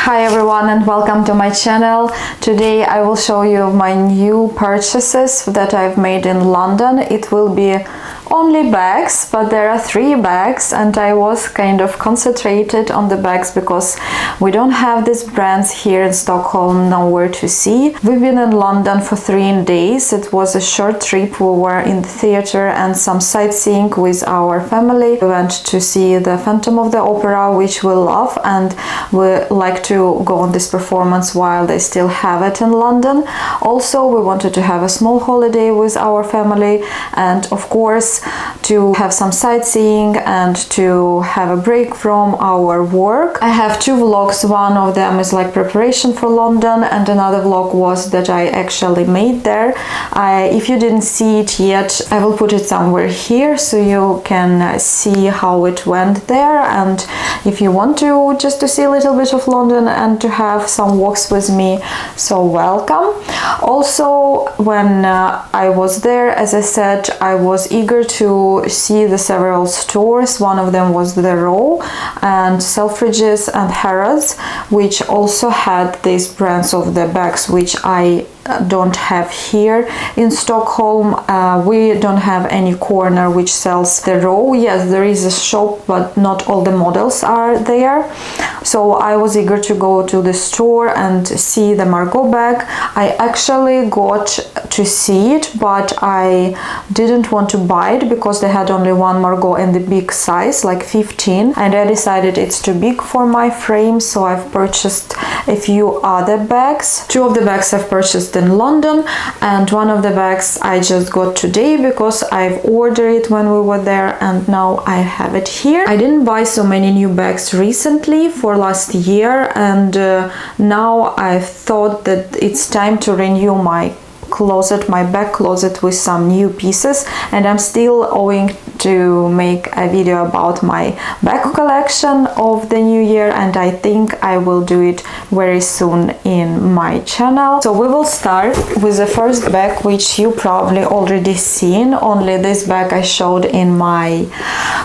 Hi everyone and welcome to my channel. Today I will show you my new purchases that I've made in London. It will be only bags, but there are 3 bags and I was kind of concentrated on the bags because we don't have these brands here in Stockholm, nowhere to see. We've been in London for 3 days. It was a short trip. We were in the theater and some sightseeing with our family. We went to see the Phantom of the Opera, which we love, and we like to go on this performance while they still have it in London. Also, we wanted to have a small holiday with our family and of course to have some sightseeing and to have a break from our work. I have 2 vlogs. One of them is like preparation for London and another vlog was that I actually made there. If you didn't see it yet, I will put it somewhere here so you can see how it went there, and if you want to just to see a little bit of London and to have some walks with me, so welcome. Also, when I was there, as I said, I was eager to see the several stores. One of them was the Row and Selfridges and Harrods, which also had these brands of the bags which I don't have here in Stockholm. We don't have any corner which sells the Row. Yes, there is a shop, but not all the models are there. So I was eager to go to the store and see the Margot bag. I actually got to see it, but I didn't want to buy it because they had only one Margot in the big size, like 15, and I decided it's too big for my frame, so I've purchased a few other bags. 2 of the bags I've purchased in London and one of the bags I just got today because I've ordered it when we were there and now I have it here. I didn't buy so many new bags recently for last year, and now I thought that it's time to renew my closet, my back closet, with some new pieces, and I'm still owing to make a video about my bag collection of the new year, and I think I will do it very soon in my channel. So we will start with the first bag, which you probably already seen. Only this bag I showed in my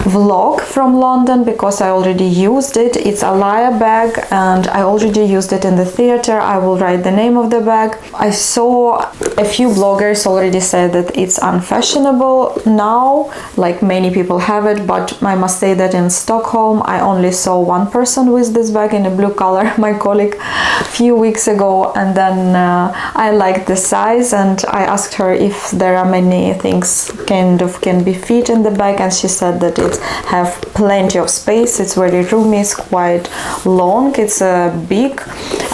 vlog from London because I already used it. It's a Alaia bag and I already used it in the theater. I will write the name of the bag. I saw a few bloggers already said that it's unfashionable now, like many people have it, but I must say that in Stockholm I only saw one person with this bag in a blue color, my colleague, a few weeks ago, and then I liked the size and I asked her if there are many things can be fit in the bag, and she said that it have plenty of space. It's very roomy, it's quite long, it's big.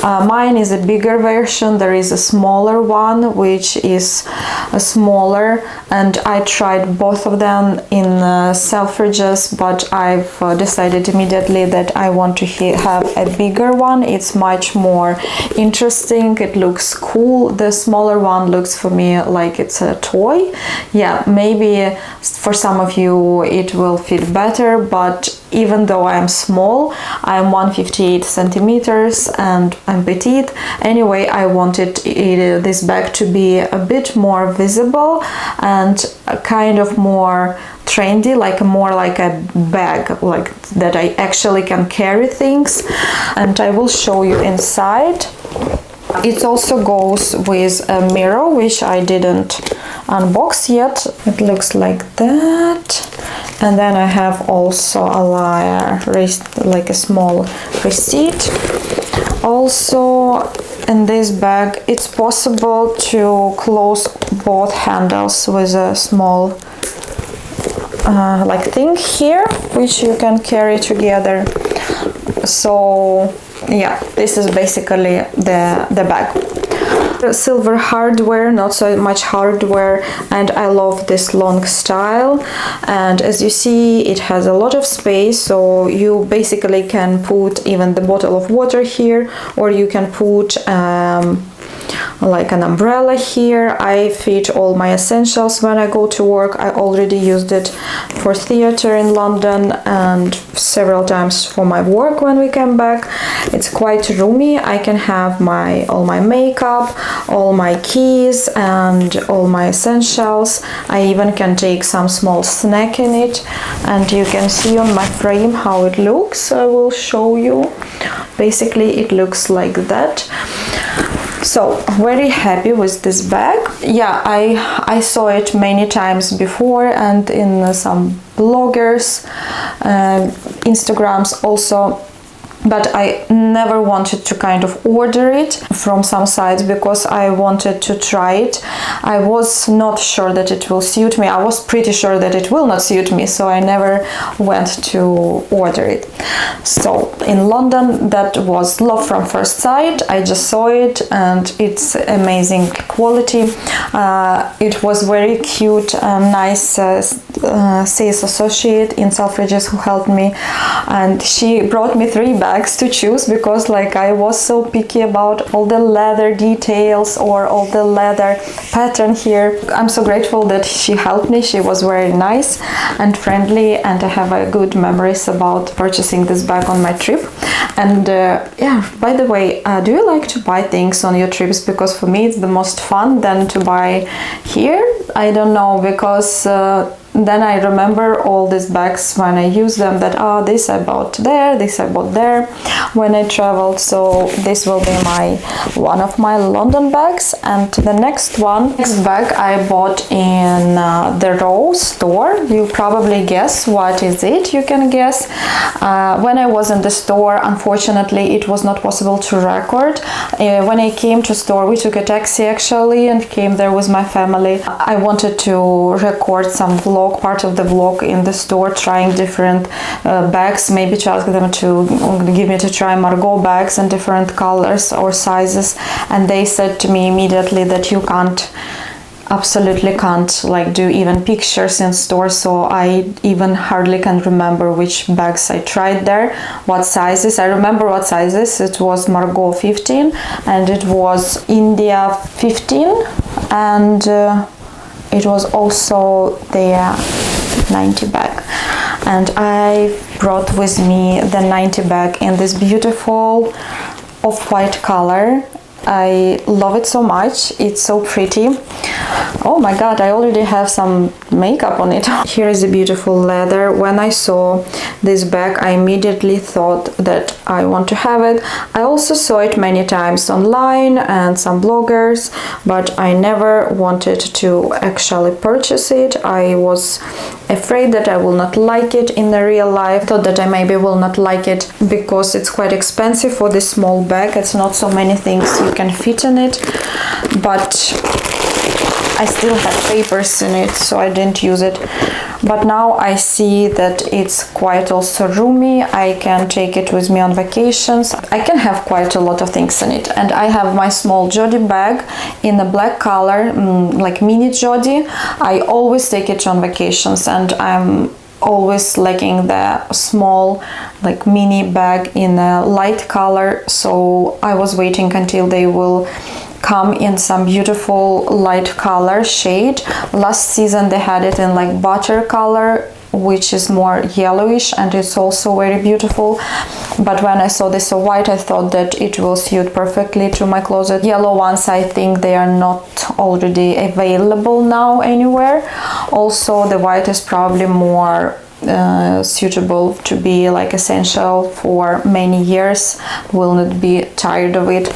Mine is a bigger version. There is a smaller one which is smaller, and I tried both of them in Selfridges, but I've decided immediately that I want to have a bigger one. It's much more interesting, it looks cool. The smaller one looks for me like it's a toy. Yeah, maybe for some of you it will fit better, but even though I'm small, I'm 158 centimeters and I'm petite. Anyway, I wanted this bag to be a bit more visible and kind of more trendy, like more like a bag, like that I actually can carry things, and I will show you inside. It also goes with a mirror, which I didn't unbox yet. It looks like that. And then I have also Alaia, like a small receipt. Also, in this bag, it's possible to close both handles with a small like thing here, which you can carry together. So yeah, this is basically the bag. Silver hardware, not so much hardware, and I love this long style, and as you see it has a lot of space, so you basically can put even the bottle of water here, or you can put like an umbrella here. I fit all my essentials when I go to work. I already used it for theater in London and several times for my work when we came back. It's quite roomy. I can have all my makeup, all my keys and all my essentials. I even can take some small snack in it, and you can see on my frame how it looks. I will show you. Basically it looks like that. So very happy with this bag. Yeah, I saw it many times before and in some bloggers, Instagrams also, but I never wanted to kind of order it from some sites because I wanted to try it. I was not sure that it will suit me. I was pretty sure that it will not suit me, so I never went to order it. So in London, that was love from first sight. I just saw it and it's amazing quality. It was very cute, nice sales associate in Selfridges who helped me, and she brought me 3 bags to choose because like I was so picky about all the leather details or all the leather pattern here. I'm so grateful that she helped me. She was very nice and friendly, and I have a good memories about purchasing this bag on my trip. And yeah, by the way, do you like to buy things on your trips? Because for me it's the most fun than to buy here. I don't know, because then I remember all these bags when I use them, that this I bought there, this I bought there when I traveled. So this will be one of my London bags. And the next bag I bought in the Rose store. You probably guess what is it. You can guess. When I was in the store, unfortunately it was not possible to record. When I came to store, we took a taxi actually and came there with my family. I wanted to record some part of the vlog in the store, trying different bags, maybe to ask them to give me to try Margot bags in different colors or sizes, and they said to me immediately that you absolutely can't like do even pictures in store. So I even hardly can remember which bags I tried there, what sizes. I remember what sizes. It was Margot 15 and it was India 15, and it was also the 90 bag, and I brought with me the 90 bag in this beautiful off-white color. I love it so much. It's so pretty. Oh my god, I already have some makeup on it. Here is a beautiful leather. When I saw this bag, I immediately thought that I want to have it. I also saw it many times online and some bloggers, but I never wanted to actually purchase it. I was afraid that I will not like it in the real life. I thought that I maybe will not like it because it's quite expensive for this small bag. It's not so many things you can fit in it, but I still had papers in it, so I didn't use it. But now I see that it's quite also roomy. I can take it with me on vacations. I can have quite a lot of things in it. And I have my small Jodie bag in a black color, like mini Jodie. I always take it on vacations, and I'm always liking the small like mini bag in a light color. So I was waiting until they will come in some beautiful light color shade. Last season they had it in like butter color, which is more yellowish, and it's also very beautiful. But when I saw this white, I thought that it will suit perfectly to my closet. Yellow ones, I think they are not already available now anywhere. Also the white is probably more suitable to be like essential for many years, will not be tired of it.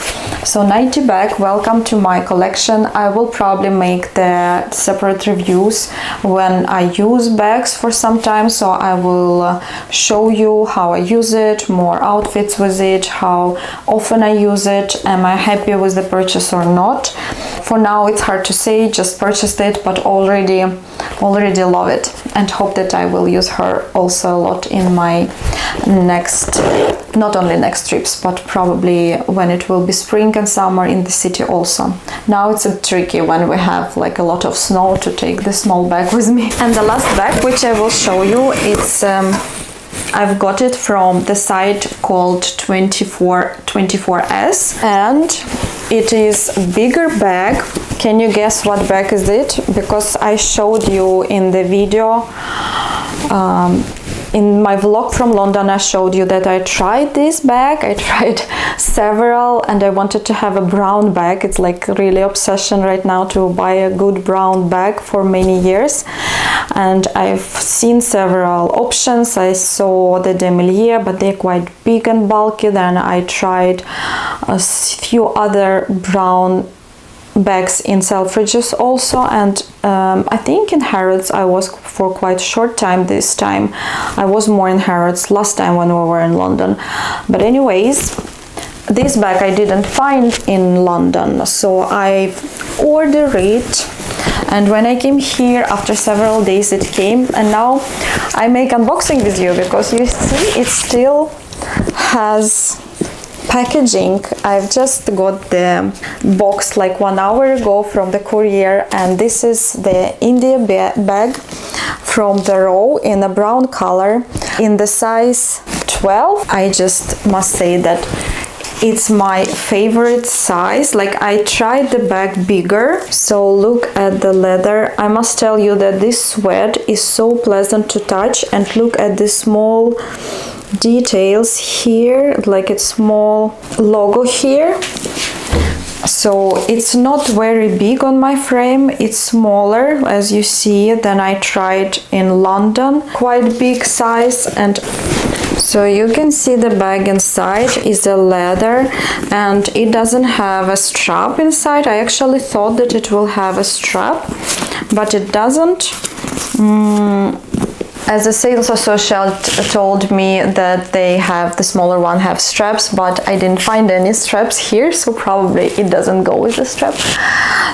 So 90 bag, welcome to my collection. I will probably make the separate reviews when I use bags for some time, so I will show you how I use it, more outfits with it, how often I use it, am I happy with the purchase or not. For now it's hard to say, just purchased it, but already love it, and hope that I will use her also a lot in my next, not only next trips, but probably when it will be spring and summer in the city also. Now it's a tricky when we have like a lot of snow to take the small bag with me. And the last bag which I will show you, it's I've got it from the site called 24s, and it is a bigger bag. Can you guess what bag is it? Because I showed you in the video, in my vlog from London, I showed you that I tried this bag. I tried several and I wanted to have a brown bag. It's like really obsession right now to buy a good brown bag for many years. And I've seen several options. I saw the Demilia, but they're quite big and bulky. Then I tried a few other brown bags in Selfridges also, and I think in Harrods I was for quite short time. This time I was more in Harrods last time when we were in London. But anyways, this bag I didn't find in London, so I ordered it, and when I came here after several days it came, and now I make unboxing with you because you see it still has packaging. I've just got the box like 1 hour ago from the courier, and this is the India bag from the row in a brown color in the size 12. I just must say that it's my favorite size. Like, I tried the bag bigger, so look at the leather. I must tell you that this sweat is so pleasant to touch, and look at the small details here, like a small logo here. So it's not very big on my frame, it's smaller as you see than I tried in London. Quite big size, and so you can see the bag inside is a leather, and it doesn't have a strap inside. I actually thought that it will have a strap, but it doesn't. As a sales associate told me that they have, the smaller one have straps, but I didn't find any straps here, so probably it doesn't go with the strap.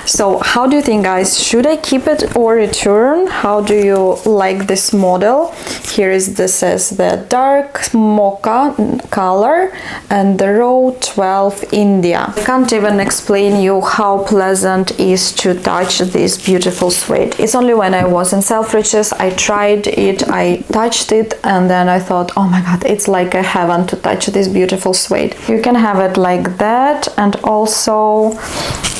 So how do you think, guys? Should I keep it or return? How do you like this model? Here is this says the dark mocha color and the row 12 India. I can't even explain you how pleasant it is to touch this beautiful suede. It's only when I was in Selfridges I tried it, I touched it, and then I thought, oh my god, it's like a heaven to touch this beautiful suede. You can have it like that, and also,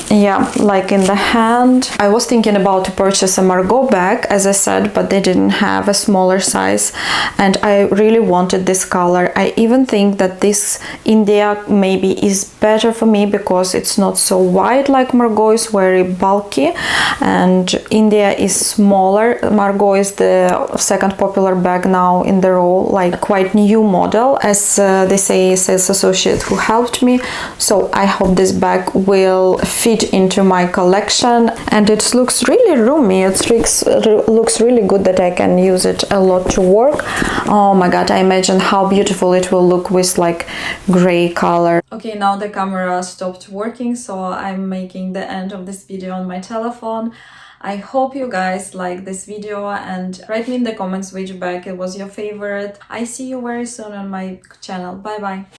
yeah, like in the hand. I was thinking about to purchase a Margot bag, as I said, but they didn't have a smaller size, and I really wanted this color. I even think that this India maybe is better for me because it's not so wide, like Margot is very bulky and India is smaller. Margot is the second popular bag now in the row, like quite new model, as they say, sales associate who helped me. So I hope this bag will fit into my collection, and it looks really roomy. It looks really good that I can use it a lot to work. Oh my god, I imagine how beautiful it will look with like gray color. Okay, now the camera stopped working, so I'm making the end of this video on my telephone. I hope you guys like this video, and write me in the comments which bag it was your favorite. I see you very soon on my channel. Bye bye.